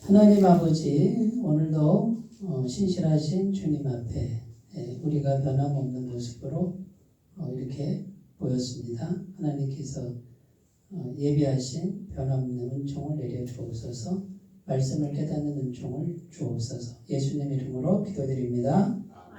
하나님 아버지, 오늘도 신실하신 주님 앞에 우리가 변함없는 모습으로 이렇게 보였습니다. 하나님께서 예비하신 변함없는 은총을 내려 주옵소서. 말씀을 깨닫는 은총을 주옵소서. 예수님 이름으로 기도드립니다.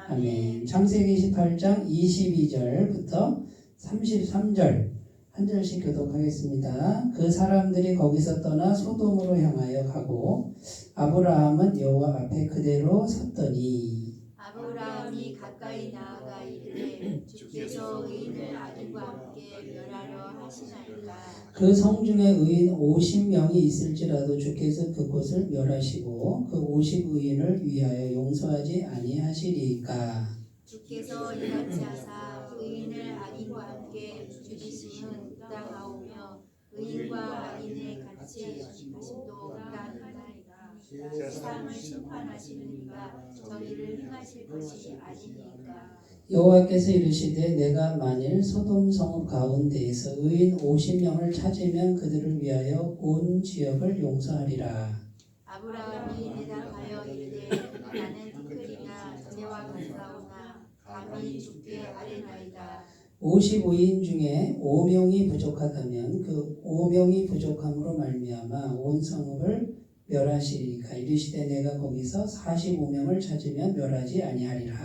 아멘. 창세기 28장 22절부터 33절 한 절씩 교독하겠습니다. 그 사람들이 거기서 떠나 소돔으로 향하여 가고 아브라함은 여호와 앞에 그대로 섰더니 아브라함이 가까이 나아가 이르되 주께서 의인을 아들과 함께 멸하려 하시나이까. 그 성중에 의인 50명이 있을지라도 주께서 그곳을 멸하시고 그 50의인을 위하여 용서하지 아니하시리이까. 주께서 이같이 하사 의인을 악인과 함께 죽이심은 부당하오며 의인과 악인의 같이 하심도 부당하나이다. 세상을 심판하시는 이가 저희를 행하실 것이 아니니까. 여호와께서 이르시되 내가 만일 소돔 성읍 가운데에서 의인 50명을 찾으면 그들을 위하여 온 지역을 용서하리라. 아브라함이 대답하여 이르되 나는 티끌이나 새와 같사오나 감히 주께 아뢰나이다. 55인 중에 5명이 부족하다면 그 5명이 부족함으로 말미암아 온 성읍을 멸하시리까. 이르시되 내가 거기서 45명을 찾으면 멸하지 아니하리라.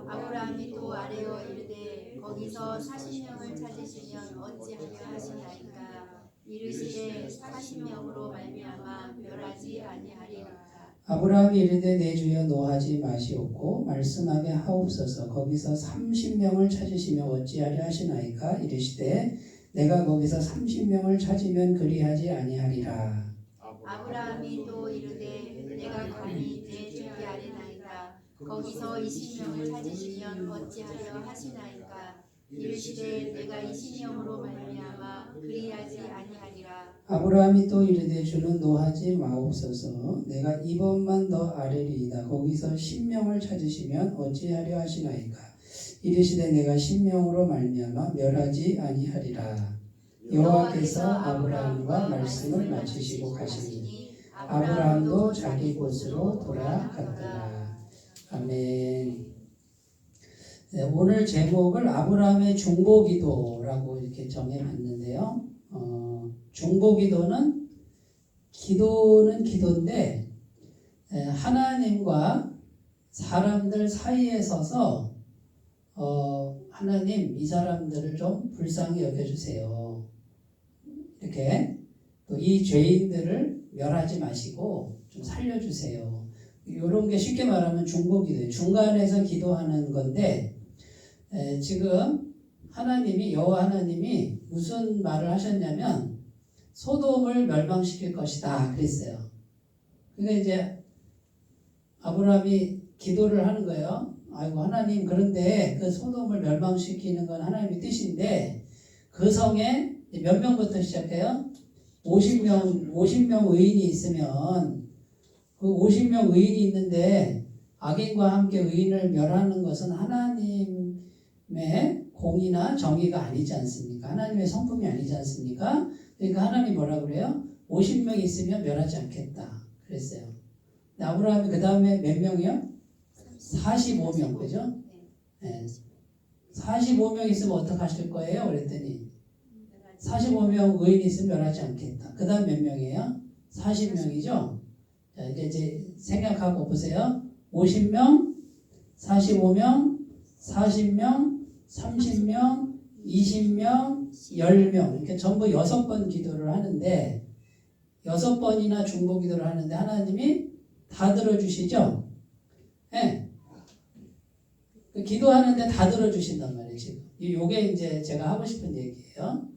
아브라함이 또 아뢰어 이르되 거기서 40명을 찾으시면 어찌하려 하시나이까. 이르시되 40명으로 말미암아 멸하지 아니하리라. 아브라함이 이르되 내 주여 노하지 마시옵고 말씀하게 하옵소서. 거기서 30명을 찾으시면 어찌하려 하시나이까. 이르시되 내가 거기서 30명을 찾으면 그리하지 아니하리라. 아브라함이 또 이르되 내가 감히 내 주께 아뢰나이다. 거기서 20명을 찾으시면 어찌하려 하시나이까. 이르시되 내가 20명으로 말미암아 그리하지 아니하리라. 아브라함이 또 이르되 주는 노하지 마옵소서. 내가 이번만 더 아뢰리이다. 거기서 10명을 찾으시면 어찌하려 하시나이까. 이르시되 내가 10명으로 말미암아 멸하지 아니하리라. 여호와께서 아브라함과 말씀을 마치시고 가시니 아브라함도 자기 곳으로 돌아갔더라. 아멘. 네, 오늘 제목을 아브라함의 중보기도라고 이렇게 정해봤는데요. 중보기도는 기도는 기도인데 하나님과 사람들 사이에 서서 하나님 이 사람들을 좀 불쌍히 여겨주세요. 이렇게 또 이 죄인들을 멸하지 마시고 좀 살려주세요. 이런 게 쉽게 말하면 중보기도예요. 중간에서 기도하는 건데 지금 하나님이 여호와 하나님이 무슨 말을 하셨냐면 소돔을 멸망시킬 것이다 그랬어요. 그러니까 이제 아브라함이 기도를 하는 거예요. 아이고 하나님, 그런데 그 소돔을 멸망시키는 건 하나님의 뜻인데 그 성에 몇 명부터 시작해요? 50명 의인이 있으면 그 50명 의인이 있는데 악인과 함께 의인을 멸하는 것은 하나님의 공의나 정의가 아니지 않습니까? 하나님의 성품이 아니지 않습니까? 그러니까 하나님이 뭐라 그래요? 50명 있으면 멸하지 않겠다 그랬어요. 아브라함이 그 다음에 몇 명이요? 45명, 그죠? 네. 45명 있으면 어떻게 하실 거예요? 그랬더니 45명 의인이 있으면 멸하지 않겠다. 그 다음 몇 명이에요? 40명이죠? 자, 이제 생각하고 보세요. 50명, 45명, 40명, 30명, 20명, 10명 이렇게 전부 6번 기도를 하는데 6번이나 중보 기도를 하는데 하나님이 다 들어주시죠? 네. 기도하는데 다 들어주신단 말이에요. 지금 이게 이제 제가 하고 싶은 얘기예요.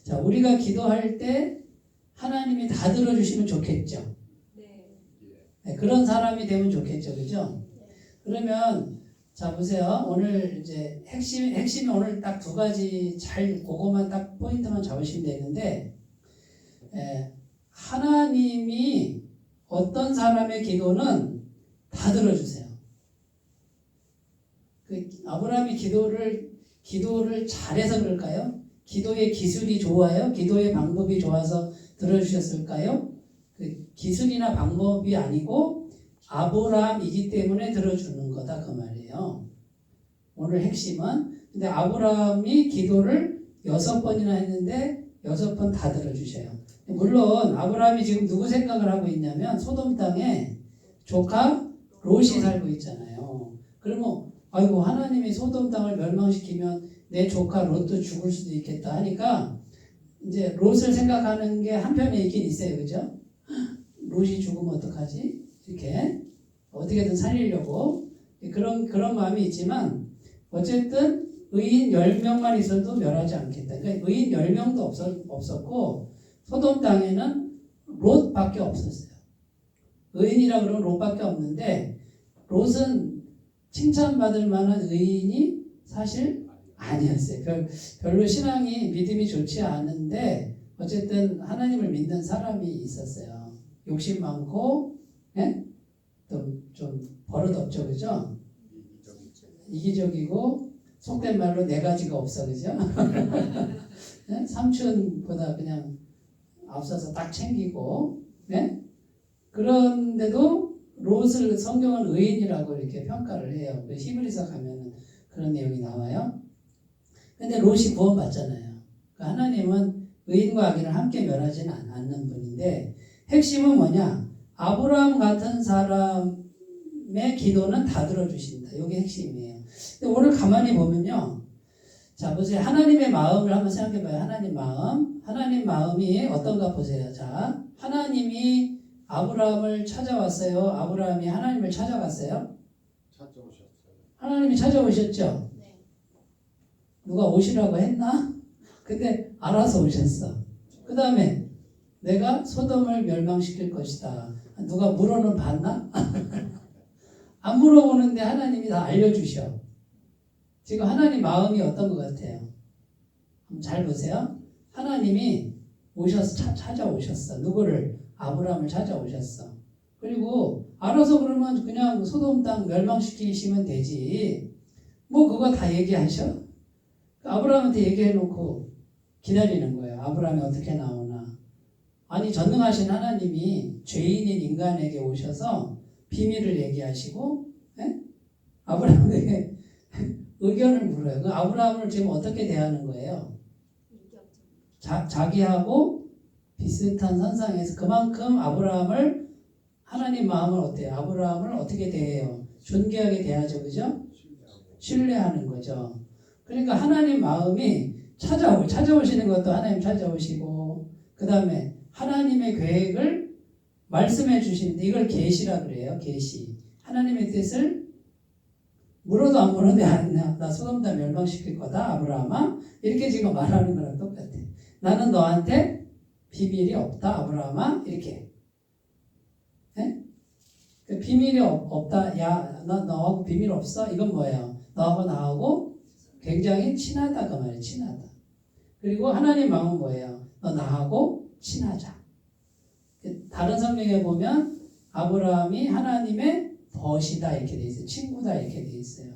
자, 우리가 기도할 때 하나님이 다 들어주시면 좋겠죠. 네, 그런 사람이 되면 좋겠죠, 그죠? 그러면 자 보세요. 오늘 이제 핵심이 오늘 딱 두 가지 그거만 딱 포인트만 잡으시면 되는데 하나님이 어떤 사람의 기도는 다 들어주세요. 그 아브라함이 기도를 잘해서 그럴까요? 기도의 기술이 좋아요? 기도의 방법이 좋아서 들어주셨을까요? 그 기술이나 방법이 아니고 아브라함이기 때문에 들어주는 거다 그 말이에요. 오늘 핵심은 근데 아브라함이 기도를 6번이나 했는데 6번 다 들어주셔요. 물론 아브라함이 지금 누구 생각을 하고 있냐면 소돔 땅에 조카 롯이 살고 있잖아요. 그러면 아이고 하나님이 소돔 땅을 멸망시키면 내 조카 롯도 죽을 수도 있겠다 하니까 이제 롯을 생각하는 게 한편에 있긴 있어요. 그죠? 롯이 죽으면 어떡하지? 이렇게 어떻게든 살리려고 그런 마음이 있지만 어쨌든 의인 10명만 있어도 멸하지 않겠다. 그러니까 의인 10명도 없었고 소돔 땅에는 롯밖에 없었어요. 의인이라 그러면 롯밖에 없는데 롯은 칭찬받을 만한 의인이 사실 아니었어요. 별로 신앙이 믿음이 좋지 않은데 어쨌든 하나님을 믿는 사람이 있었어요. 욕심 많고 또 좀 버릇없죠. 그죠? 이기적이고 속된 말로 네 가지가 없어. 그죠? 삼촌보다 그냥 앞서서 딱 챙기고 그런데도 롯을 성경은 의인이라고 이렇게 평가를 해요. 히브리서 가면 그런 내용이 나와요. 근데 롯이 구원받잖아요. 그러니까 하나님은 의인과 악인을 함께 멸하지는 않는 분인데 핵심은 뭐냐? 아브라함 같은 사람의 기도는 다 들어주신다. 이게 핵심이에요. 근데 오늘 가만히 보면요. 자, 보세요. 하나님의 마음을 한번 생각해봐요. 하나님 마음이 어떤가 보세요. 자, 하나님이 아브라함을 찾아왔어요. 아브라함이 하나님을 찾아갔어요. 찾아오셨어요. 하나님이 찾아오셨죠. 네. 누가 오시라고 했나? 근데 알아서 오셨어. 그 다음에 내가 소돔을 멸망시킬 것이다. 누가 물어는 봤나? 안 물어보는데 하나님이 다 알려주셔. 지금 하나님 마음이 어떤 것 같아요? 잘 보세요. 하나님이 오셔서 찾아오셨어. 누구를? 아브라함을 찾아오셨어. 그리고 알아서 그러면 그냥 소돔 땅 멸망시키시면 되지. 뭐 그거 다 얘기하셔? 아브라함한테 얘기해놓고 기다리는 거예요. 아브라함이 어떻게 나오나. 아니 전능하신 하나님이 죄인인 인간에게 오셔서 비밀을 얘기하시고 아브라함에게 의견을 물어요. 그 아브라함을 지금 어떻게 대하는 거예요? 자기하고 비슷한 선상에서 그만큼 아브라함을 하나님 마음을 어때요? 아브라함을 어떻게 대해요? 존귀하게 대하죠. 그죠? 신뢰하는 거죠. 그러니까 하나님 마음이 찾아오시는 것도 하나님 찾아오시고 그 다음에 하나님의 계획을 말씀해 주시는데 이걸 계시라 그래요. 계시. 하나님의 뜻을 물어도 안 물어도 나 소돔 다 멸망시킬 거다 아브라함아. 이렇게 지금 말하는 거랑 똑같아. 나는 너한테 비밀이 없다 아브라함아. 이렇게. 비밀이 없다. 야, 너하고 비밀 없어? 이건 뭐예요? 너하고 나하고 굉장히 친하다 그 말이에요. 친하다. 그리고 하나님 마음은 뭐예요? 너 나하고 친하자. 다른 성경에 보면 아브라함이 하나님의 벗이다 이렇게 돼 있어요. 친구다 이렇게 돼 있어요.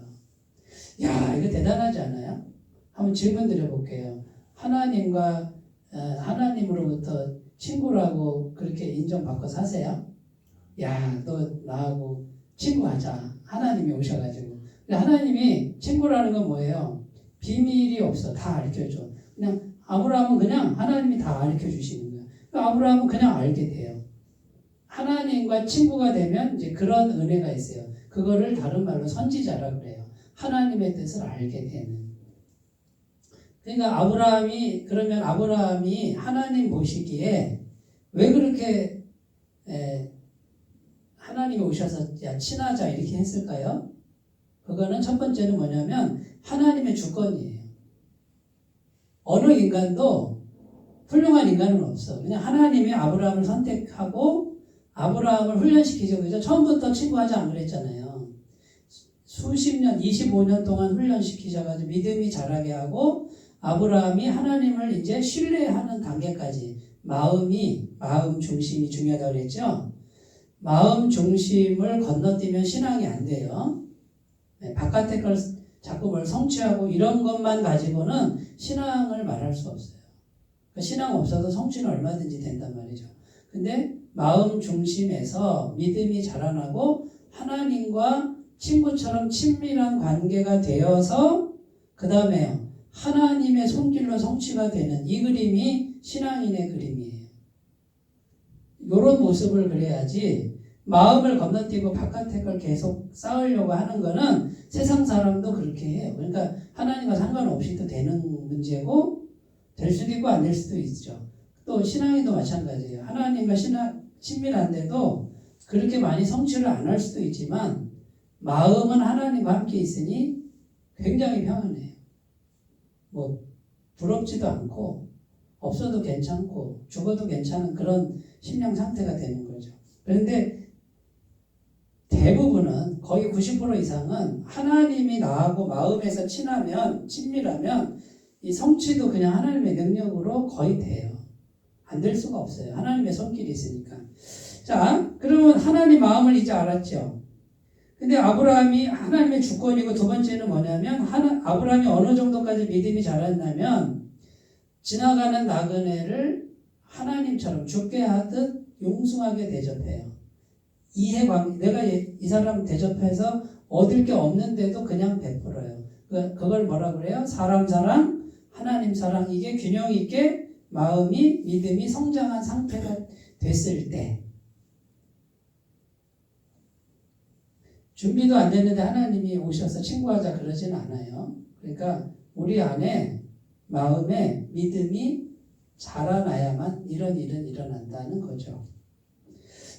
야, 이거 대단하지 않아요? 한번 질문 드려볼게요. 하나님으로부터 친구라고 그렇게 인정받고 사세요? 야, 너 나하고 친구하자. 하나님이 오셔가지고. 하나님이 친구라는 건 뭐예요? 비밀이 없어. 다 알려줘. 그냥 아브라함은 그냥 하나님이 다 알려 주시는 거예요. 그러니까 아브라함은 그냥 알게 돼요. 하나님과 친구가 되면 이제 그런 은혜가 있어요. 그거를 다른 말로 선지자라 그래요. 하나님의 뜻을 알게 되는. 그러니까 아브라함이 하나님 보시기에 왜 그렇게 하나님이 오셔서 야 친하자 이렇게 했을까요? 그거는 첫 번째는 뭐냐면 하나님의 주권이에요. 어느 인간도 훌륭한 인간은 없어. 그냥 하나님이 아브라함을 선택하고 아브라함을 훈련시키죠. 그죠? 처음부터 친구하지 안 그랬잖아요. 수십 년, 25년 동안 훈련시키셔가지고 믿음이 자라게 하고 아브라함이 하나님을 이제 신뢰하는 단계까지 마음 중심이 중요하다고 그랬죠. 마음 중심을 건너뛰면 신앙이 안 돼요. 바깥의 걸 자꾸 뭘 성취하고 이런 것만 가지고는 신앙을 말할 수 없어요. 그러니까 신앙 없어도 성취는 얼마든지 된단 말이죠. 근데 마음 중심에서 믿음이 자라나고 하나님과 친구처럼 친밀한 관계가 되어서 그 다음에요. 하나님의 손길로 성취가 되는 이 그림이 신앙인의 그림이에요. 이런 모습을 그려야지 마음을 건너뛰고 바깥의 걸 계속 쌓으려고 하는 거는 세상 사람도 그렇게 해요. 그러니까 하나님과 상관없이도 되는 문제고 될 수도 있고 안 될 수도 있죠. 또 신앙인도 마찬가지예요. 하나님과 친밀한데도 그렇게 많이 성취를 안 할 수도 있지만 마음은 하나님과 함께 있으니 굉장히 평안해요. 뭐 부럽지도 않고 없어도 괜찮고 죽어도 괜찮은 그런 심령 상태가 되는 거죠. 그런데 대부분은 거의 90% 이상은 하나님이 나하고 마음에서 친밀하면 이 성취도 그냥 하나님의 능력으로 거의 돼요. 안 될 수가 없어요. 하나님의 손길이 있으니까. 자, 그러면 하나님 마음을 이제 알았죠. 근데 아브라함이 하나님의 주권이고 두 번째는 뭐냐면 아브라함이 어느 정도까지 믿음이 자랐냐면 지나가는 나그네를 하나님처럼 죽게 하듯 용숭하게 대접해요. 내가 이 사람 대접해서 얻을 게 없는데도 그냥 베풀어요. 그걸 뭐라 그래요? 사람 사랑, 하나님 사랑. 이게 균형 있게 마음이 믿음이 성장한 상태가 됐을 때 준비도 안 됐는데 하나님이 오셔서 친구하자 그러진 않아요. 그러니까 우리 안에 마음에 믿음이 자라나야만 이런 일은 일어난다는 거죠.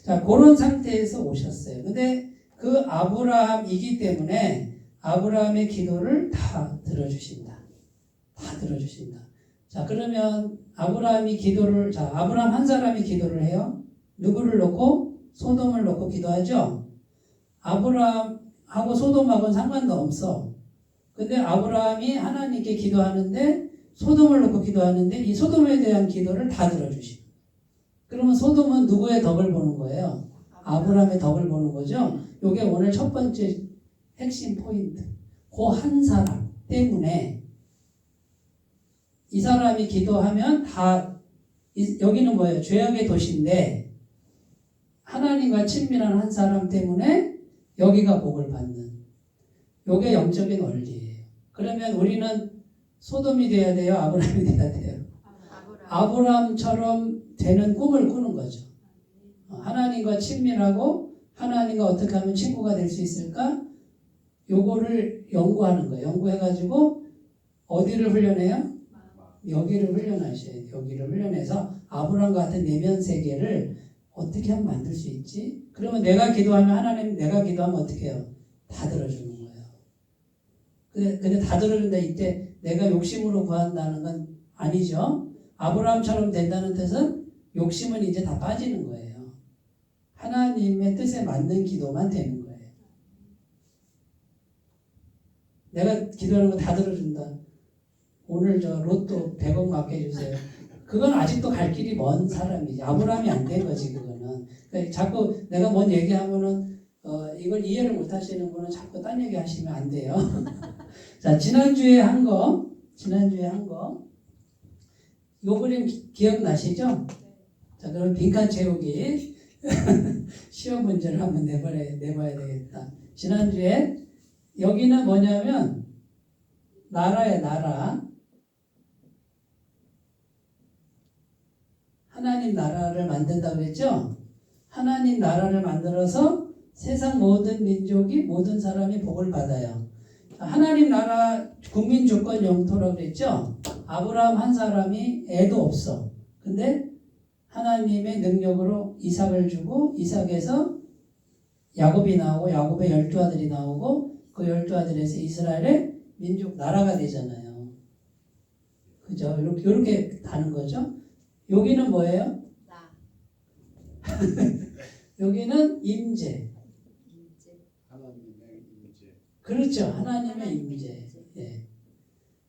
자, 그런 상태에서 오셨어요. 근데 그 아브라함이기 때문에 아브라함의 기도를 다 들어주신다. 다 들어주신다. 자, 그러면 아브라함 한 사람이 기도를 해요. 누구를 놓고? 소돔을 놓고 기도하죠. 아브라함하고 소돔하고는 상관도 없어. 근데 아브라함이 하나님께 기도하는데 소돔을 놓고 기도하는데 이 소돔에 대한 기도를 다 들어주시고. 그러면 소돔은 누구의 덕을 보는 거예요? 아브라함의 덕을 보는 거죠. 이게 오늘 첫 번째 핵심 포인트. 그 한 사람 때문에 이 사람이 기도하면 여기는 뭐예요? 죄악의 도시인데 하나님과 친밀한 한 사람 때문에 여기가 복을 받는. 이게 영적인 원리예요. 그러면 우리는 소돔이 돼야 돼요? 아브라함이 돼야 돼요? 아브라함처럼 되는 꿈을 꾸는 거죠. 하나님과 친밀하고 하나님과 어떻게 하면 친구가 될 수 있을까? 요거를 연구하는 거예요. 연구해가지고 어디를 훈련해요? 여기를 훈련하셔야 돼요. 여기를 훈련해서 아브라함 같은 내면 세계를 어떻게 하면 만들 수 있지? 그러면 내가 기도하면 하나님 내가 기도하면 어떻게 해요? 다 들어주는 거예요. 근데 다 들어준다 이때 내가 욕심으로 구한다는 건 아니죠. 아브라함처럼 된다는 뜻은 욕심은 이제 다 빠지는 거예요. 하나님의 뜻에 맞는 기도만 되는 거예요. 내가 기도하는 거 다 들어준다. 오늘 저 로또 100억 맞게 해주세요. 그건 아직도 갈 길이 먼 사람이지. 아브라함이 안 된 거지 그거는. 그러니까 자꾸 내가 뭔 얘기하면은 이걸 이해를 못 하시는 분은 자꾸 딴 얘기 하시면 안 돼요. 자, 지난주에 한 거. 요 그림 기억나시죠? 자, 그럼 빈칸 채우기. 시험 문제를 한번 내봐야 되겠다. 지난주에 여기는 뭐냐면 나라예요, 나라. 하나님 나라를 만든다고 했죠? 하나님 나라를 만들어서 세상 모든 민족이 모든 사람이 복을 받아요. 하나님 나라 국민 주권 영토라고 그랬죠? 아브라함 한 사람이 애도 없어. 근데 하나님의 능력으로 이삭을 주고 이삭에서 야곱이 나오고 야곱의 12아들이 나오고 그 12아들에서 이스라엘의 민족 나라가 되잖아요. 그죠? 이렇게 가는 거죠. 여기는 뭐예요? 여기는 임재. 하나님의 임재. 그렇죠. 하나님의 임재. 예.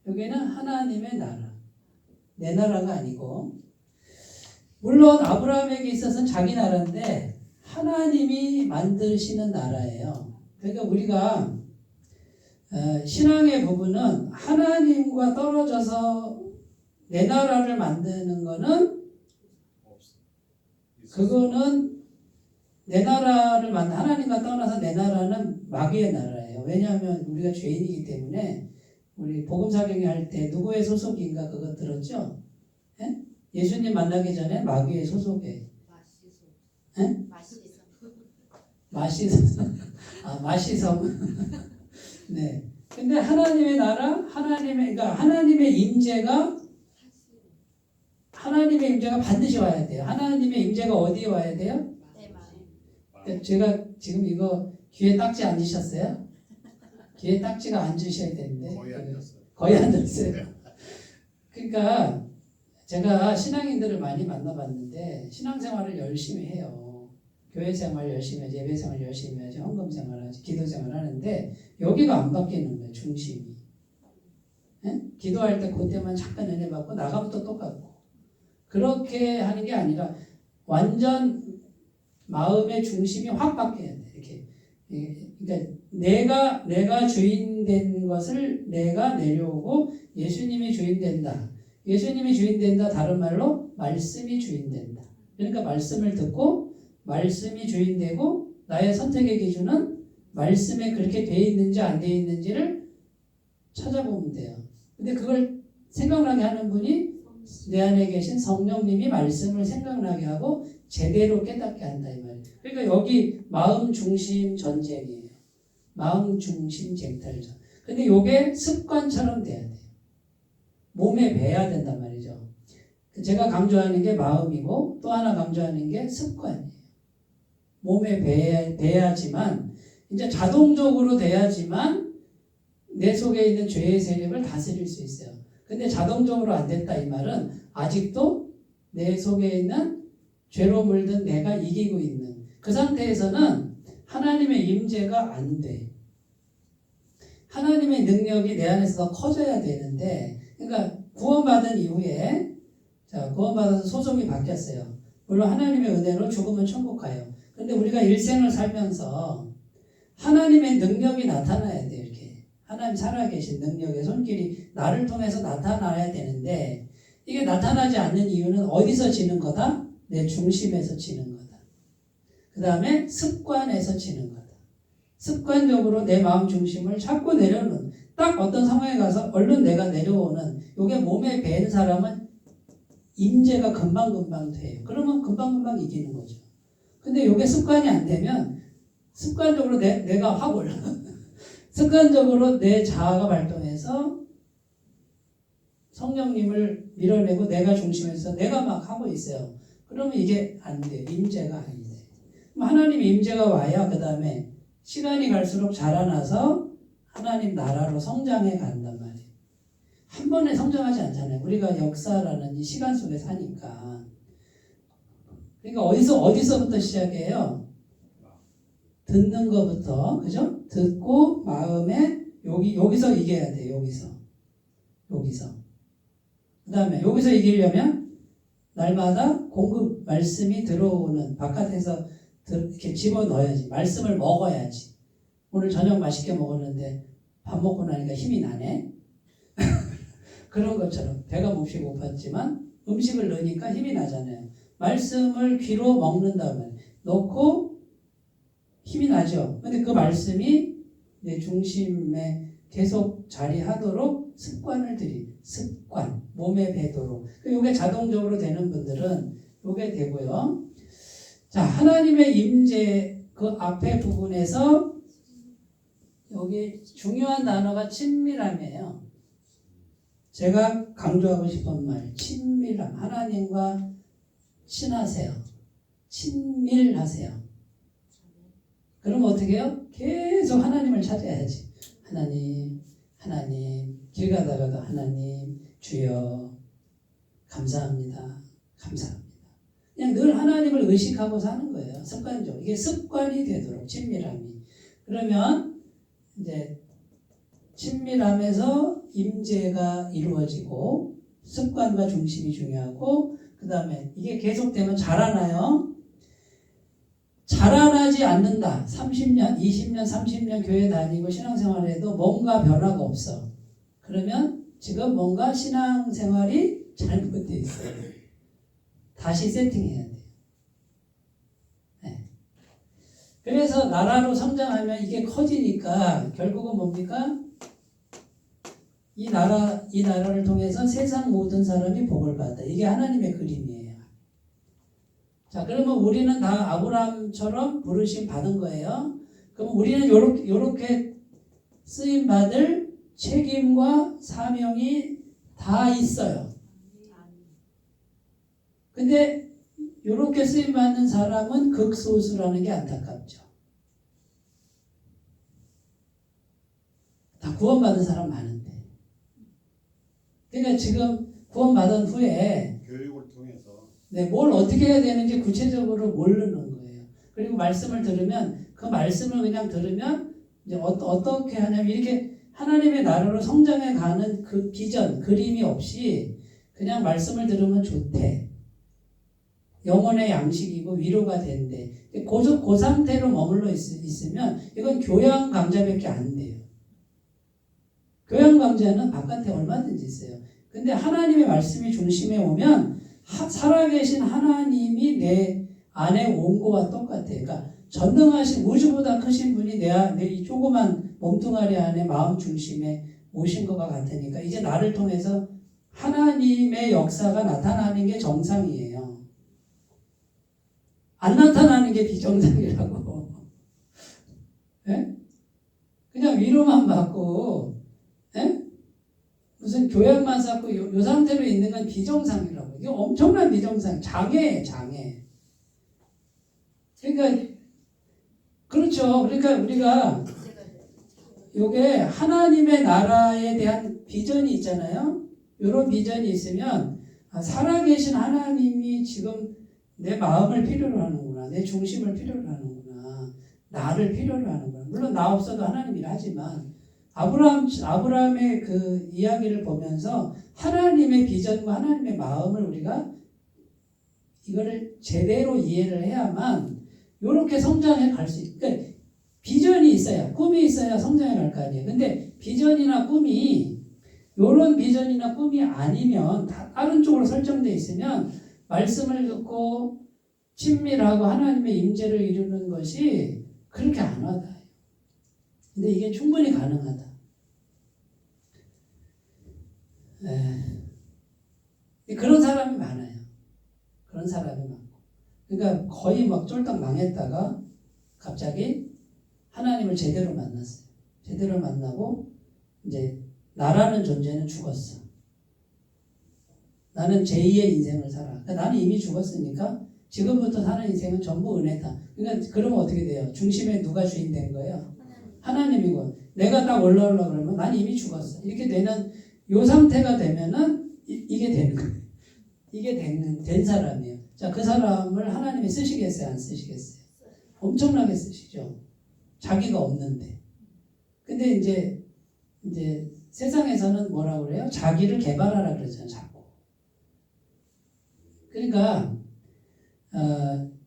여기는 하나님의 나라. 내 나라가 아니고 물론 아브라함에게 있어서는 자기 나라인데 하나님이 만드시는 나라예요. 그러니까 우리가 신앙의 부분은 하나님과 떨어져서 내 나라를 만드는 거는 그거는 내 나라를 하나님과 떠나서 내 나라는 마귀의 나라예요. 왜냐하면 우리가 죄인이기 때문에 우리 복음사경이 할 때 누구의 소속인가 그거 들었죠? 예? 예수님 만나기 전에 마귀의 소속이에요. 예? 마시섬. 아, 마시섬. 네. 근데 하나님의 나라, 그러니까 하나님의 임재가 반드시 와야 돼요. 하나님의 임재가 어디에 와야 돼요? 그러니까 제가 지금 이거 귀에 딱지 앉으셨어요? 귀에 딱지가 앉으셔야 되는데 거의 앉았어요. 그러니까 제가 신앙인들을 많이 만나봤는데 신앙생활을 열심히 해요. 교회생활 열심히 하지, 예배생활 열심히 하지, 헌금생활 하지, 기도생활 하는데 여기가 안 바뀌는 거예요. 중심이. 예? 기도할 때 그때만 잠깐 은혜 받고 나가면 또 똑같고 그렇게 하는 게 아니라 완전 마음의 중심이 확 바뀌어야 돼. 이렇게. 그러니까 내가 주인된 것을 내가 내려오고 예수님이 주인된다. 예수님이 주인된다. 다른 말로 말씀이 주인된다. 그러니까 말씀을 듣고 말씀이 주인되고 나의 선택의 기준은 말씀에 그렇게 돼 있는지 안 돼 있는지를 찾아보면 돼요. 근데 그걸 생각나게 하는 분이 내 안에 계신 성령님이 말씀을 생각나게 하고 제대로 깨닫게 한다 이 말이에요. 그러니까 여기 마음 중심 전쟁이에요. 마음 중심 쟁탈전. 근데 이게 습관처럼 돼야 돼요. 몸에 배야 된단 말이죠. 제가 강조하는 게 마음이고 또 하나 강조하는 게 습관이에요. 몸에 배야지만 이제 자동적으로 돼야지만 내 속에 있는 죄의 세력을 다스릴 수 있어요. 근데 자동적으로 안 됐다 이 말은 아직도 내 속에 있는 죄로 물든 내가 이기고 있는 그 상태에서는 하나님의 임재가 안 돼. 하나님의 능력이 내 안에서 더 커져야 되는데 그러니까 구원받은 이후에 구원받아서 소속이 바뀌었어요. 물론 하나님의 은혜로 죽으면 천국 가요. 근데 우리가 일생을 살면서 하나님의 능력이 나타나야 돼요. 이렇게 하나님 살아계신 능력의 손길이 나를 통해서 나타나야 되는데 이게 나타나지 않는 이유는 어디서 지는 거다? 내 중심에서 지는 거다. 그 다음에 습관에서 지는 거다. 습관적으로 내 마음 중심을 자꾸 내려놓는 딱 어떤 상황에 가서 얼른 내가 내려오는 이게 몸에 배는 사람은 임재가 금방금방 돼요. 그러면 금방금방 이기는 거죠. 근데 이게 습관이 안 되면 습관적으로 내가 확 올라. 습관적으로 내 자아가 발동해서 성령님을 밀어내고 내가 중심에서 내가 막 하고 있어요. 그러면 이게 안 돼요. 임재가 안 돼요. 하나님의 임재가 와야 그 다음에 시간이 갈수록 자라나서 하나님 나라로 성장해 간단 말이에요. 한 번에 성장하지 않잖아요. 우리가 역사라는 이 시간 속에 사니까. 그러니까 어디서부터 시작해요? 듣는 것부터, 그죠? 듣고 마음에 여기서 이겨야 돼. 여기서. 그 다음에 여기서 이기려면 날마다 공급 말씀이 들어오는 바깥에서 이렇게 집어넣어야지. 말씀을 먹어야지. 오늘 저녁 맛있게 먹었는데 밥 먹고 나니까 힘이 나네. 그런 것처럼 배가 몹시 고팠지만 음식을 넣으니까 힘이 나잖아요. 말씀을 귀로 먹는다면 넣고 힘이 나죠. 근데 그 말씀이 내 중심에 계속 자리하도록 습관을 습관, 몸에 배도록. 이게 자동적으로 되는 분들은 이게 되고요. 자, 하나님의 임재 그 앞에 부분에서 여기 중요한 단어가 친밀함이에요. 제가 강조하고 싶은 말, 친밀함. 하나님과 친하세요. 친밀하세요. 그럼 어떻게 해요? 계속 하나님을 찾아야지. 하나님, 길 가다가도 하나님, 주여, 감사합니다. 그냥 늘 하나님을 의식하고 사는 거예요. 습관적으로. 이게 습관이 되도록, 친밀함이. 그러면 이제 친밀함에서 임재가 이루어지고 습관과 중심이 중요하고 그 다음에 이게 계속되면 자라나요. 자라나지 않는다. 30년, 20년, 30년 교회 다니고 신앙생활에도 뭔가 변화가 없어. 그러면 지금 뭔가 신앙생활이 잘못되어 있어요. 다시 세팅해야 돼요. 그래서 나라로 성장하면 이게 커지니까 결국은 뭡니까? 이 나라를 통해서 세상 모든 사람이 복을 받아. 이게 하나님의 그림이에요. 자, 그러면 우리는 다 아브라함처럼 부르심 받은 거예요. 그럼 우리는 요렇게 쓰임 받을 책임과 사명이 다 있어요. 근데 요렇게 쓰임 받는 사람은 극소수라는 게 안타깝죠. 다 구원받은 사람 많은데. 그러니까 지금 구원받은 후에 교육을 통해서 뭘 어떻게 해야 되는지 구체적으로 모르는 거예요. 그리고 말씀을 들으면 그 말씀을 그냥 들으면 이제 어떻게 하냐면 이렇게 하나님의 나라로 성장해 가는 그 비전, 그림이 없이 그냥 말씀을 들으면 좋대. 영혼의 양식이고 위로가 된대. 그 상태로 머물러 있으면 이건 교양 강좌밖에 안 돼요. 교양 강좌는 바깥에 얼마든지 있어요. 근데 하나님의 말씀이 중심에 오면 살아계신 하나님이 내 안에 온 거와 똑같아요. 그러니까 전능하신 우주보다 크신 분이 내 이 조그만 몸뚱아리 안에 마음 중심에 오신 것과 같으니까 이제 나를 통해서 하나님의 역사가 나타나는 게 정상이에요. 안 나타나는 게 비정상이라고. 네? 그냥 위로만 받고 무슨 교양만 쌓고 요 상태로 있는 건 비정상이라고. 이게 엄청난 비정상. 장애예요. 장애. 그러니까 그렇죠. 그러니까 우리가 요게 하나님의 나라에 대한 비전이 있잖아요. 이런 비전이 있으면 살아계신 하나님이 지금 내 마음을 필요로 하는구나. 내 중심을 필요로 하는구나. 나를 필요로 하는구나. 물론 나 없어도 하나님이라 하지만 아브라함의 그 이야기를 보면서 하나님의 비전과 하나님의 마음을 우리가 이거를 제대로 이해를 해야만 이렇게 성장해 갈 수 있어요. 그러니까 비전이 있어야, 꿈이 있어야 성장해 갈 거 아니에요. 근데 비전이나 꿈이 이런 비전이나 꿈이 아니면 다른 쪽으로 설정되어 있으면 말씀을 듣고 친밀하고 하나님의 임재를 이루는 것이 그렇게 안 와닿아요. 근데 이게 충분히 가능하다. 그런 사람이 많아요. 그런 사람이 많고. 그러니까 거의 막 쫄딱 망했다가 갑자기 하나님을 제대로 만났어요. 제대로 만나고 이제 나라는 존재는 죽었어. 나는 제2의 인생을 살아. 그러니까 나는 이미 죽었으니까 지금부터 사는 인생은 전부 은혜다. 그러니까 그러면 어떻게 돼요? 중심에 누가 주인 된 거예요? 하나님이고. 내가 딱 올라오려고 그러면 난 이미 죽었어. 이렇게 되는 요 상태가 되면은 이게 되는 거예요. 이게 된 사람이에요. 자, 그 사람을 하나님이 쓰시겠어요? 안 쓰시겠어요? 엄청나게 쓰시죠. 자기가 없는데. 근데 이제 세상에서는 뭐라고 그래요? 자기를 개발하라 그러잖아요. 자꾸. 그러니까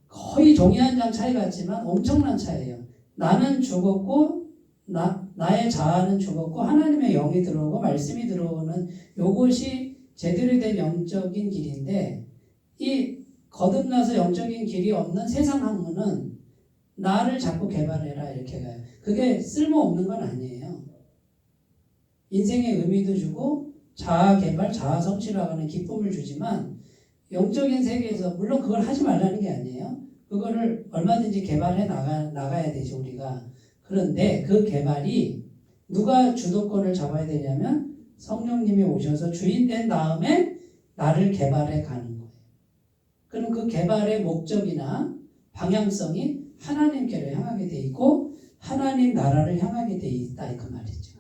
거의 종이 한 장 차이 같지만 엄청난 차이예요. 나는 죽었고 나의 자아는 죽었고 하나님의 영이 들어오고 말씀이 들어오는 요것이 제대로 된 영적인 길인데 이 거듭나서 영적인 길이 없는 세상 학문은 나를 자꾸 개발해라 이렇게 가요. 그게 쓸모없는 건 아니에요. 인생의 의미도 주고 자아 개발, 자아 성취라고 하는 기쁨을 주지만 영적인 세계에서 물론 그걸 하지 말라는 게 아니에요. 그거를 얼마든지 개발해 나가야 되죠 우리가. 그런데 그 개발이 누가 주도권을 잡아야 되냐면 성령님이 오셔서 주인 된 다음에 나를 개발해 가는 거예요. 그럼 그 개발의 목적이나 방향성이 하나님께로 향하게 돼 있고 하나님 나라를 향하게 돼 있다 그 말이죠.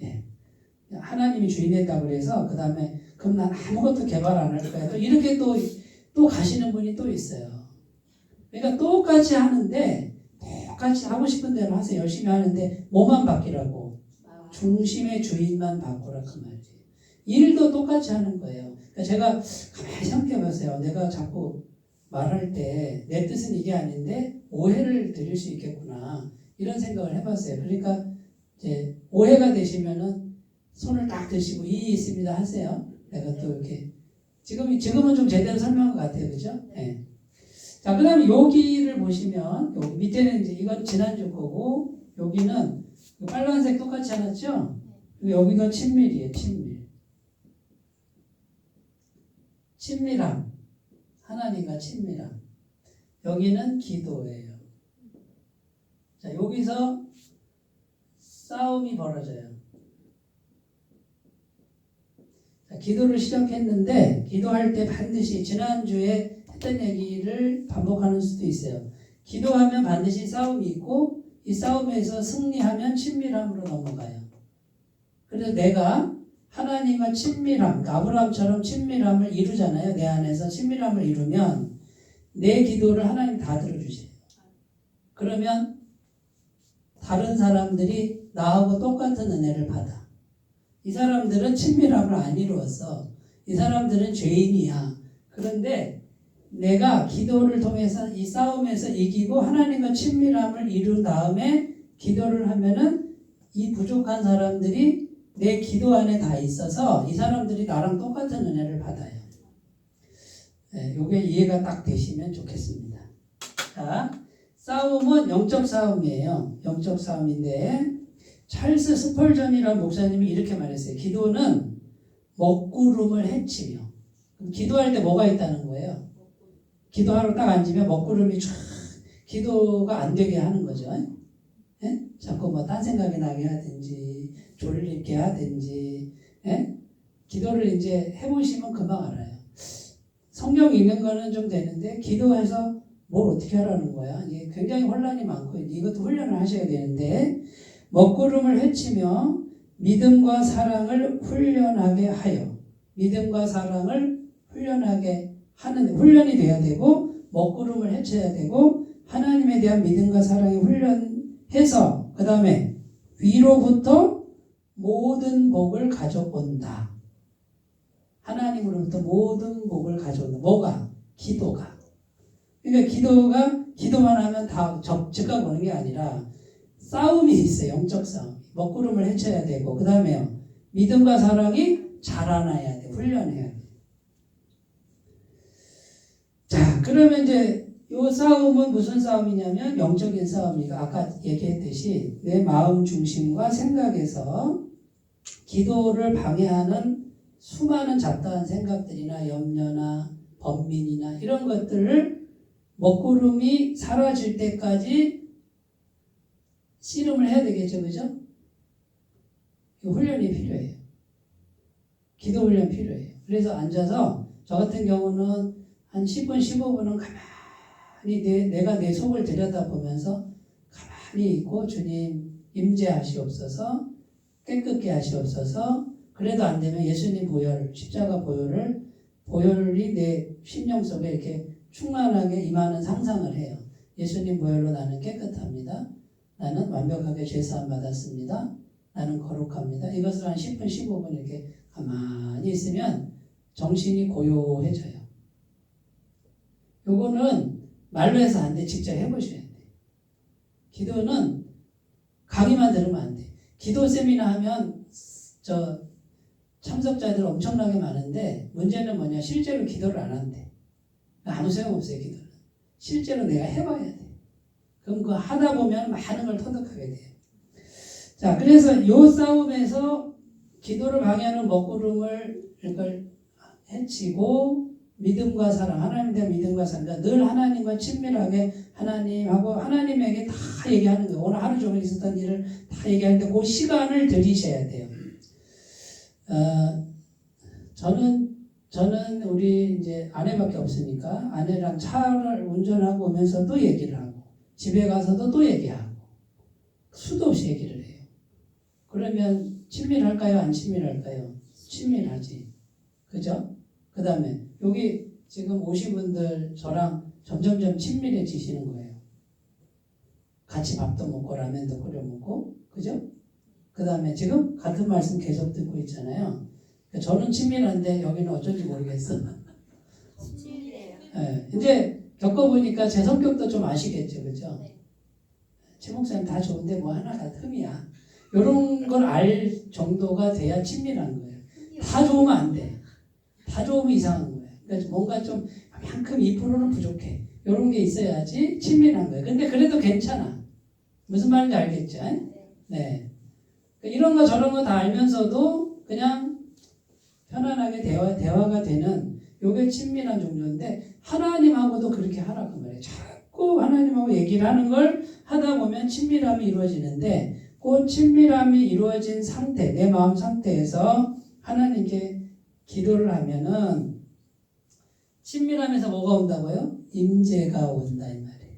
예. 하나님이 주인 됐다고 그래서 그 다음에 그럼 난 아무것도 개발 안 할 거야. 또 이렇게 또 가시는 분이 또 있어요. 그러니까 똑같이 하는데 똑같이 하고 싶은 대로 하세요. 열심히 하는데 뭐만 바뀌라고. 중심의 주인만 바꾸라 그 말이에요. 일도 똑같이 하는 거예요. 그러니까 제가 가만히 생각해보세요. 내가 자꾸 말할 때 내 뜻은 이게 아닌데 오해를 드릴 수 있겠구나 이런 생각을 해봤어요. 그러니까 이제 오해가 되시면은 손을 딱 드시고 이의 있습니다 하세요. 내가 또 이렇게 지금은 좀 제대로 설명한 것 같아요, 그죠? 네. 자, 그 다음에 여기를 보시면, 여기 밑에는 이제 이건 지난주 거고, 여기는 빨간색 똑같이 해놨죠? 여기가 친밀이에요, 친밀. 친밀함. 하나님과 친밀함. 여기는 기도예요. 자, 여기서 싸움이 벌어져요. 자, 기도를 시작했는데, 기도할 때 반드시 지난주에 했던 얘기를 반복하는 수도 있어요. 기도하면 반드시 싸움이 있고, 이 싸움에서 승리하면 친밀함으로 넘어가요. 그래서 내가 하나님과 친밀함, 그러니까 아브라함처럼 친밀함을 이루잖아요. 내 안에서 친밀함을 이루면 내 기도를 하나님 다 들어주세요. 그러면 다른 사람들이 나하고 똑같은 은혜를 받아. 이 사람들은 친밀함을 안 이루었어. 이 사람들은 죄인이야. 그런데 내가 기도를 통해서 이 싸움에서 이기고 하나님과 친밀함을 이룬 다음에 기도를 하면은 이 부족한 사람들이 내 기도 안에 다 있어서 이 사람들이 나랑 똑같은 은혜를 받아요. 네, 요게 이해가 딱 되시면 좋겠습니다. 자, 싸움은 영적 싸움이에요. 영적 싸움인데 찰스 스펄전이라는 목사님이 이렇게 말했어요. 기도는 먹구름을 해치며. 기도할 때 뭐가 있다는 거예요? 기도하러 딱 앉으면 먹구름이 쫙 기도가 안 되게 하는 거죠. 예? 자꾸 뭐 딴 생각이 나게 하든지 졸리게 하든지 예? 기도를 이제 해보시면 금방 알아요. 성경 읽는 거는 좀 되는데 기도해서 뭘 어떻게 하라는 거야? 이게 굉장히 혼란이 많고 이것도 훈련을 하셔야 되는데 먹구름을 헤치며 믿음과 사랑을 훈련하게 하여 믿음과 사랑을 훈련하게 하는 훈련이 돼야 되고 먹구름을 헤쳐야 되고 하나님에 대한 믿음과 사랑이 훈련해서 그 다음에 위로부터 모든 복을 가져온다. 하나님으로부터 모든 복을 가져온다. 뭐가? 기도가. 그러니까 기도만 하면 다 즉각 오는 게 아니라 싸움이 있어요. 영적 싸움. 먹구름을 헤쳐야 되고 그 다음에요. 믿음과 사랑이 자라나야 돼. 훈련해야 돼. 자, 그러면 이제 이 싸움은 무슨 싸움이냐면 영적인 싸움이고 아까 얘기했듯이 내 마음 중심과 생각에서 기도를 방해하는 수많은 잡다한 생각들이나 염려나 번민이나 이런 것들을 먹구름이 사라질 때까지 씨름을 해야 되겠죠, 그죠? 훈련이 필요해요. 기도 훈련 필요해요. 그래서 앉아서 저 같은 경우는 한 10분, 15분은 가만히 내가 내 속을 들여다보면서 가만히 있고 주님 임재하시옵소서, 깨끗게 하시옵소서. 그래도 안 되면 예수님 보혈, 십자가 보혈이 내 심령 속에 이렇게 충만하게 임하는 상상을 해요. 예수님 보혈로 나는 깨끗합니다. 나는 완벽하게 죄사함 받았습니다. 나는 거룩합니다. 이것을 한 10분, 15분 이렇게 가만히 있으면 정신이 고요해져요. 요거는 말로 해서 안 돼. 직접 해보셔야 돼. 기도는 강의만 들으면 안 돼. 기도 세미나 하면 참석자들 엄청나게 많은데 문제는 뭐냐? 실제로 기도를 안 한대. 아무 소용없어요. 기도는. 실제로 내가 해봐야 돼. 그럼 그 하다 보면 많은 걸 터득하게 돼요. 자, 그래서 요 싸움에서 기도를 방해하는 먹구름을 이걸 해치고 믿음과 사랑, 하나님에 대한 믿음과 사랑, 그러니까 늘 하나님과 친밀하게 하나님하고 하나님에게 다 얘기하는 거예요. 오늘 하루 종일 있었던 일을 다 얘기하는데 그 시간을 들이셔야 돼요. 저는 우리 이제 아내밖에 없으니까 아내랑 차를 운전하고 오면서도 얘기를 하고 집에 가서도 또 얘기하고 수도 없이 얘기를 해요. 그러면 친밀할까요? 안 친밀할까요? 친밀하지. 그죠? 그 다음에 여기 지금 오신 분들 저랑 점점점 친밀해지시는 거예요. 같이 밥도 먹고 라면도 끓여 먹고, 그죠? 그 다음에 지금 같은 말씀 계속 듣고 있잖아요. 저는 친밀한데 여기는 어쩐지 모르겠어. 친밀해요. 네, 이제 겪어보니까 제 성격도 좀 아시겠죠, 그죠? 네. 최 목사님 다 좋은데 뭐 하나가 흠이야. 이런 걸 알 정도가 돼야 친밀한 거예요. 다 좋으면 안 돼. 다 좋으면 이상한 거예요. 그러니까 뭔가 좀 한큼 2%는 부족해. 이런 게 있어야지 친밀한 거예요. 근데 그래도 괜찮아. 무슨 말인지 알겠죠? 네. 이런 거 저런 거 다 알면서도 그냥 편안하게 대화가 되는 요게 친밀한 종류인데 하나님하고도 그렇게 하라고 말해요. 자꾸 하나님하고 얘기를 하는 걸 하다 보면 친밀함이 이루어지는데 그 친밀함이 이루어진 상태, 내 마음 상태에서 하나님께 기도를 하면은 친밀함에서 뭐가 온다고요? 임재가 온다 이 말이에요.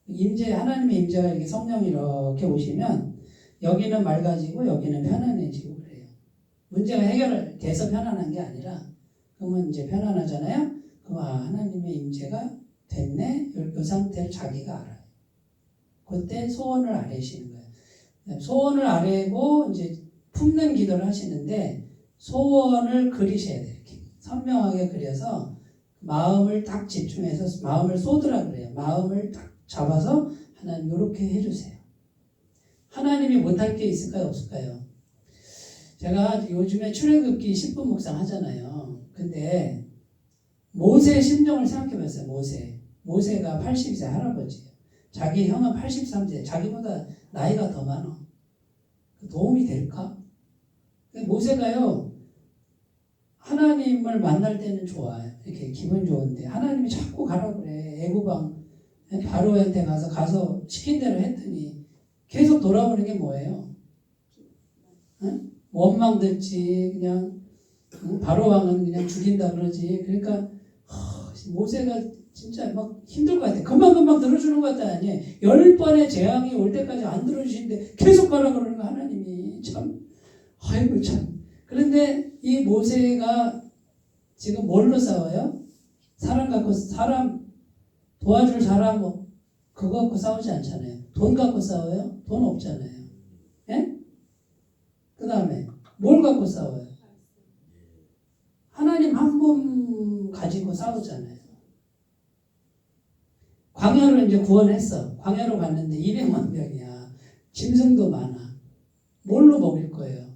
임재, 하나님의 임재가 이렇게 성령이 이렇게 오시면 여기는 맑아지고 여기는 편안해지고 그래요. 문제가 해결돼서 편안한 게 아니라 그러면 이제 편안하잖아요. 그럼 하나님의 임재가 됐네. 이 상태를 자기가 알아요. 그때 소원을 아뢰시는 거예요. 소원을 아뢰고 이제 품는 기도를 하시는데 소원을 그리셔야 돼요. 이렇게 선명하게 그려서 마음을 딱 집중해서 마음을 쏟으라 그래요. 마음을 딱 잡아서 하나님 이렇게 해주세요. 하나님이 못할 게 있을까요? 없을까요? 제가 요즘에 출애굽기 10분 묵상 하잖아요. 근데 모세의 심정을 생각해 봤어요. 모세가 80세 할아버지예요. 자기 형은 83세. 자기보다 나이가 더 많아. 도움이 될까? 모세가요. 하나님을 만날 때는 좋아요. 이렇게 기분 좋은데 하나님이 자꾸 가라 그래. 애굽왕 바로한테 가서 시킨 대로 했더니 계속 돌아오는 게 뭐예요? 응? 원망 듣지 그냥 바로 왕은 그냥 죽인다 그러지. 그러니까 모세가 진짜 막 힘들 것 같아. 금방금방 들어주는 것 같아. 아니 10번의 재앙이 올 때까지 안 들어주시는데 계속 가라 그러는 거 하나님이 참 아이고 참. 그런데 이 모세가 지금 뭘로 싸워요? 사람 도와줄 사람 그거 갖고 싸우지 않잖아요. 돈 갖고 싸워요? 돈 없잖아요. 예? 그 다음에 뭘 갖고 싸워요? 하나님 한 분 가지고 싸우잖아요. 광야로 이제 구원했어. 광야로 갔는데 200만 명이야. 짐승도 많아. 뭘로 먹일 거예요?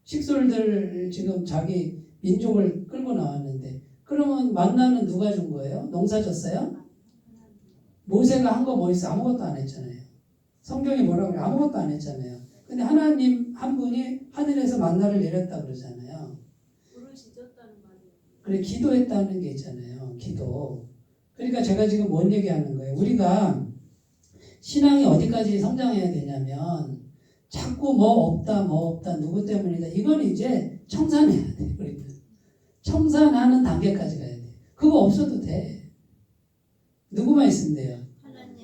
식솔들 지금 자기 민족을 끌고 나왔는데 그러면 만나는 누가 준 거예요? 농사 졌어요? 모세가 한 거 뭐 있어? 아무것도 안 했잖아요. 성경이 뭐라고 그래? 아무것도 안 했잖아요. 근데 하나님 한 분이 하늘에서 만나를 내렸다 그러잖아요. 그래 기도했다는 게 있잖아요. 기도. 그러니까 제가 지금 뭔 얘기하는 거예요? 우리가 신앙이 어디까지 성장해야 되냐면 자꾸 뭐 없다 누구 때문이다 이건 이제 청산해야 돼. 우리는 청산하는 단계까지 가야 돼. 그거 없어도 돼. 누구만 있으면 돼요.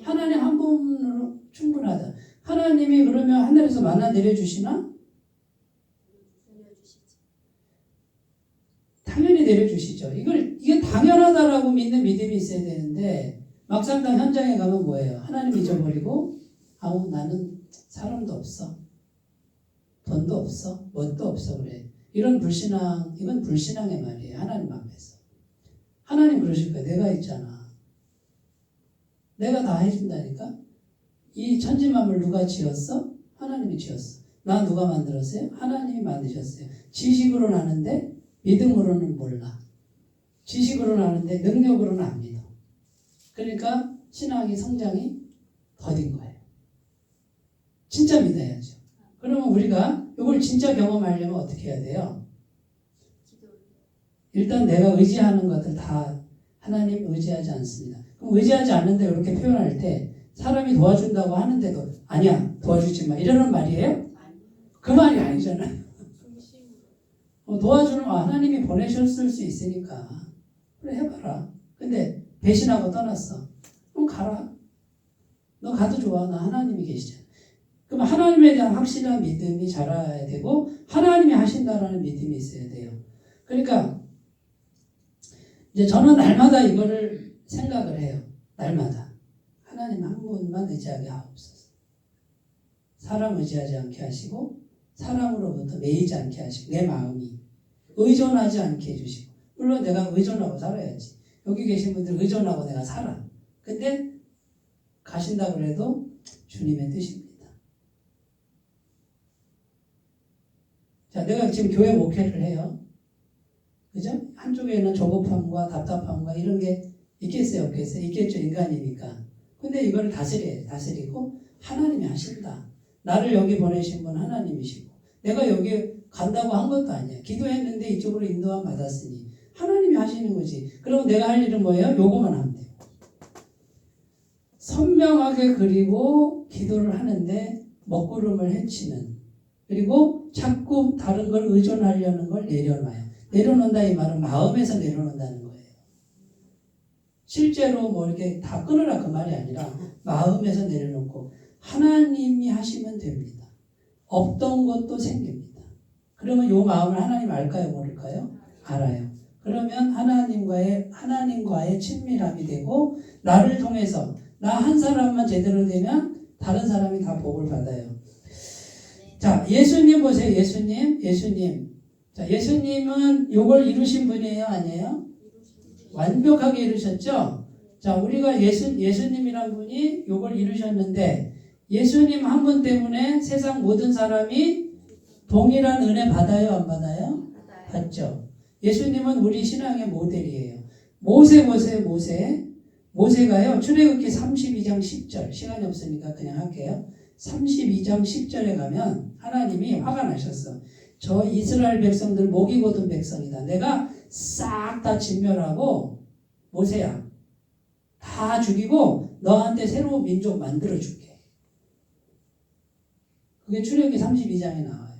하나님 한 분으로 충분하다. 하나님이 그러면 하늘에서 만나 내려주시나? 당연히 내려주시죠. 이게 당연하다라고 믿는 믿음이 있어야 되는데 막상 당 현장에 가면 뭐예요? 하나님 잊어버리고 나는 사람도 없어. 돈도 없어. 뭣도 없어 그래. 이건 불신앙의 말이에요. 하나님 앞에서. 하나님 그러실 거예요. 내가 있잖아. 내가 다 해준다니까. 이 천지만물 누가 지었어? 하나님이 지었어. 나 누가 만들었어요? 하나님이 만드셨어요. 지식으로는 아는데 믿음으로는 몰라. 지식으로는 아는데 능력으로는 안 믿어. 그러니까 신앙의 성장이 더딘 거예요. 진짜 믿어야죠. 그러면 우리가 이걸 진짜 경험하려면 어떻게 해야 돼요? 일단 내가 의지하는 것들 다 하나님 의지하지 않습니다. 그럼 의지하지 않는데 이렇게 표현할 때 사람이 도와준다고 하는데도 아니야 도와주지 마 이러는 말이에요? 그 말이 아니잖아요. 도와주는 하나님이 보내셨을 수 있으니까 그래 해봐라. 근데 배신하고 떠났어. 그럼 가라. 너 가도 좋아. 나 하나님이 계시잖아. 그럼 하나님에 대한 확실한 믿음이 자라야 되고 하나님이 하신다라는 믿음이 있어야 돼요. 그러니까 이제 저는 날마다 이거를 생각을 해요. 날마다. 하나님 한 분만 의지하게 하옵소서. 사람 의지하지 않게 하시고 사람으로부터 매이지 않게 하시고 내 마음이 의존하지 않게 해주시고 물론 내가 의존하고 살아야지. 여기 계신 분들 의존하고 내가 살아. 근데 가신다 그래도 주님의 뜻입니다. 자, 내가 지금 교회 목회를 해요. 그죠? 한쪽에는 조급함과 답답함과 이런 게 있겠어요, 없겠어요? 있겠죠, 인간이니까. 근데 이걸 다스리고 하나님이 하신다. 나를 여기 보내신 분 하나님이시고 내가 여기 간다고 한 것도 아니야. 기도했는데 이쪽으로 인도함 받았으니 하나님이 하시는 거지. 그럼 내가 할 일은 뭐예요? 요거만 하면 돼요. 선명하게 그리고 기도를 하는데 먹구름을 헤치는, 그리고 자꾸 다른 걸 의존하려는 걸 내려놔요. 내려놓는다 이 말은 마음에서 내려놓는다는 거예요. 실제로 뭐 이렇게 다 끊으라 그 말이 아니라 마음에서 내려놓고 하나님이 하시면 됩니다. 없던 것도 생깁니다. 그러면 이 마음을 하나님 알까요, 모를까요? 알아요. 그러면 하나님과의 친밀함이 되고 나를 통해서 나 한 사람만 제대로 되면 다른 사람이 다 복을 받아요. 자, 예수님 보세요. 예수님. 자, 예수님은 요걸 이루신 분이에요, 아니에요? 완벽하게 이루셨죠? 자, 우리가 예수님이란 분이 요걸 이루셨는데 예수님 한 분 때문에 세상 모든 사람이 동일한 은혜 받아요, 안 받아요? 받죠. 예수님은 우리 신앙의 모델이에요. 모세가요, 출애굽기 32장 10절, 시간이 없으니까 그냥 할게요. 32장 10절에 가면 하나님이 화가 나셨어. 저 이스라엘 백성들 목이 곧은 백성이다. 내가 싹 다 진멸하고 모세야 다 죽이고 너한테 새로운 민족 만들어 줄게. 그게 출애굽기 32장에 나와요.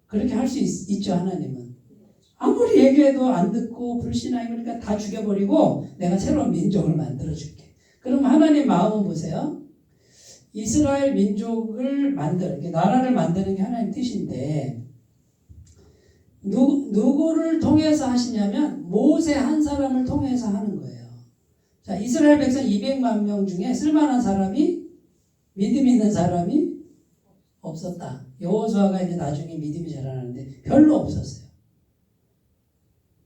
그렇게 할 수 있죠, 하나님은. 아무리 얘기해도 안 듣고 불신하게 그러니까 다 죽여버리고 내가 새로운 민족을 만들어 줄게. 그럼 하나님 마음은 보세요. 이스라엘 민족을 나라를 만드는 게 하나님 뜻인데 누구를 통해서 하시냐면 모세 한 사람을 통해서 하는 거예요. 자, 이스라엘 백성 200만 명 중에 쓸만한 사람이, 믿음 있는 사람이 없었다. 여호수아가 이제 나중에 믿음이 자라나는데 별로 없었어요.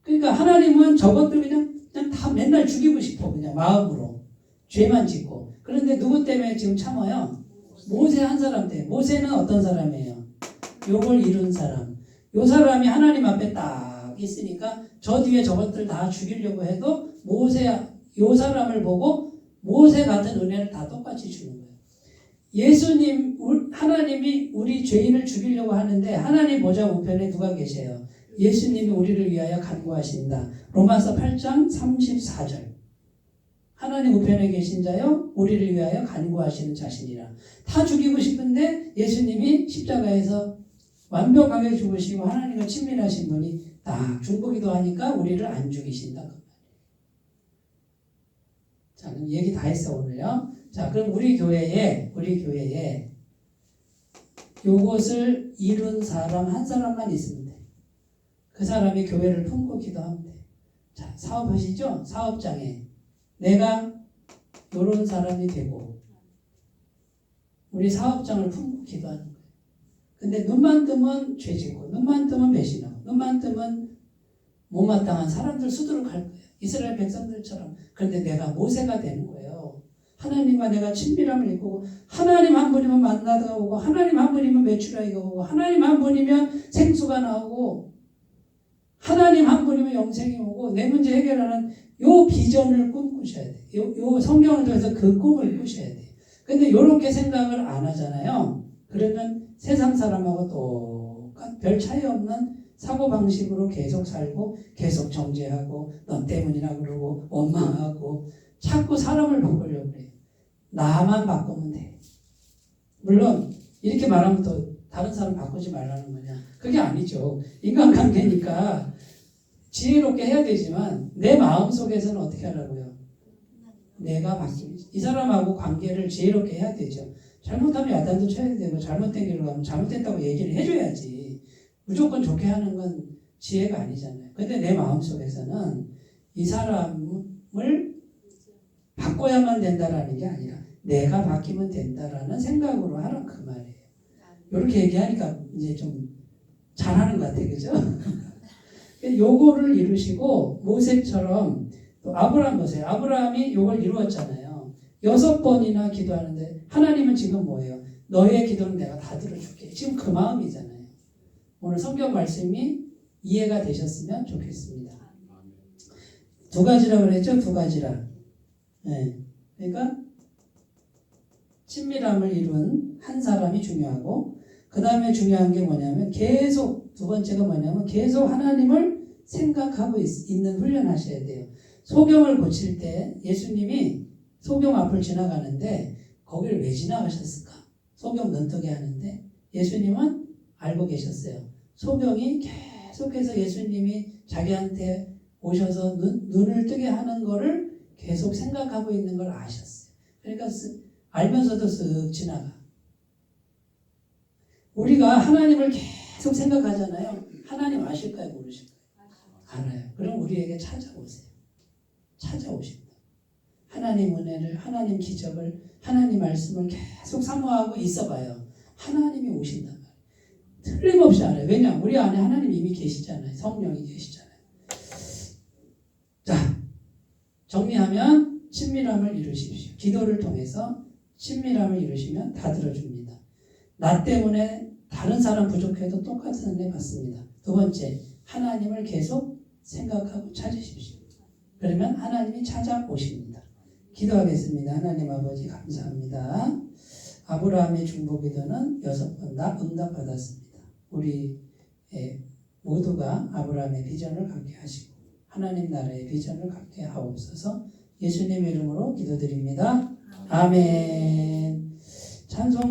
그러니까 하나님은 저것들 그냥 다 맨날 죽이고 싶어. 그냥 마음으로 죄만 짓고. 그런데 누구 때문에 지금 참아요? 모세 한 사람 때문에. 모세는 어떤 사람이에요? 요걸 이룬 사람. 요 사람이 하나님 앞에 딱 있으니까 저 뒤에 저것들 다 죽이려고 해도 요 사람을 보고 모세 같은 은혜를 다 똑같이 주는 거예요. 하나님이 우리 죄인을 죽이려고 하는데 하나님 보좌 우편에 누가 계세요? 예수님이 우리를 위하여 간구하신다. 로마서 8장 34절. 하나님 우편에 계신 자요 우리를 위하여 간구하시는 자신이라. 다 죽이고 싶은데 예수님이 십자가에서 완벽하게 죽으시고 하나님과 친밀하신 분이 딱 중보기도 하니까 우리를 안 죽이신다. 자, 그럼 얘기 다 했어 오늘요. 자, 그럼 우리 교회에 요것을 이룬 사람 한 사람만 있으면 돼. 그 사람이 교회를 품고 기도하면 돼. 자, 사업하시죠? 사업장에 내가 요런 사람이 되고 우리 사업장을 품고 기도하는 거예요. 근데 눈만 뜨면 죄짓고 눈만 뜨면 배신하고 눈만 뜨면 못마땅한 사람들 수두룩할 거예요. 이스라엘 백성들처럼. 그런데 내가 모세가 되는 거예요. 하나님과 내가 친밀함을 이루고 하나님 한 분이면 만나가 오고 하나님 한 분이면 메추라기가 오고 하나님 한 분이면 생수가 나오고 하나님 한 분이면 영생이 오고 내 문제 해결하는 요 비전을 꿈꾸셔야 돼. 요 성경을 통해서 그 꿈을 꾸셔야 돼. 근데 요렇게 생각을 안 하잖아요. 그러면 세상 사람하고 똑같 별 차이 없는 사고방식으로 계속 살고 계속 정죄하고 너 때문이라 그러고 원망하고 자꾸 사람을 바꾸려고 그래요. 나만 바꾸면 돼. 물론 이렇게 말하면 또 다른 사람 바꾸지 말라는 거냐? 그게 아니죠. 인간관계니까 지혜롭게 해야 되지만 내 마음속에서는 어떻게 하라고요? 내가 바뀌지. 이 사람하고 관계를 지혜롭게 해야 되죠. 잘못하면 야단도 쳐야 되고 잘못된 길로 가면 잘못됐다고 얘기를 해줘야지. 무조건 좋게 하는 건 지혜가 아니잖아요. 근데 내 마음속에서는 이 사람을 바꿔야만 된다라는 게 아니라 내가 바뀌면 된다라는 생각으로 하라 그 말이에요. 이렇게 얘기하니까 이제 좀 잘하는 것 같아요. 그죠? 요거를 이루시고 모세처럼 또 아브라함 보세요. 아브라함이 요걸 이루었잖아요. 6번이나 기도하는데 하나님은 지금 뭐예요? 너의 기도는 내가 다 들어줄게. 지금 그 마음이잖아요. 오늘 성경 말씀이 이해가 되셨으면 좋겠습니다. 두 가지라고 그랬죠? 두 가지라. 네. 그러니까 친밀함을 이룬 한 사람이 중요하고 그 다음에 중요한 게 뭐냐면 계속 두 번째가 뭐냐면 계속 하나님을 생각하고 있는 훈련하셔야 돼요. 소경을 고칠 때 예수님이 소경 앞을 지나가는데 거기를 왜 지나가셨을까? 소경 눈뜨게 하는데 예수님은 알고 계셨어요. 소경이 계속해서 예수님이 자기한테 오셔서 눈을 뜨게 하는 거를 계속 생각하고 있는 걸 아셨어요. 그러니까 알면서도 쓱 지나가. 우리가 하나님을 계속 생각하잖아요. 하나님 아실까요? 모르실까요? 알아요. 그럼 우리에게 찾아오세요. 찾아오십니다. 하나님 은혜를, 하나님 기적을, 하나님 말씀을 계속 사모하고 있어봐요. 하나님이 오신단 말이에요. 틀림없이 알아요. 왜냐? 우리 안에 하나님 이미 계시잖아요. 성령이 계시잖아요. 자, 정리하면 친밀함을 이루십시오. 기도를 통해서 친밀함을 이루시면 다 들어줍니다. 나 때문에 다른 사람 부족해도 똑같은 은혜 받습니다. 두 번째, 하나님을 계속 생각하고 찾으십시오. 그러면 하나님이 찾아오십니다. 기도하겠습니다. 하나님 아버지 감사합니다. 아브라함의 중보기도는 6번 다 응답받았습니다. 우리 모두가 아브라함의 비전을 갖게 하시고 하나님 나라의 비전을 갖게 하옵소서. 예수님의 이름으로 기도드립니다. 아멘. 찬송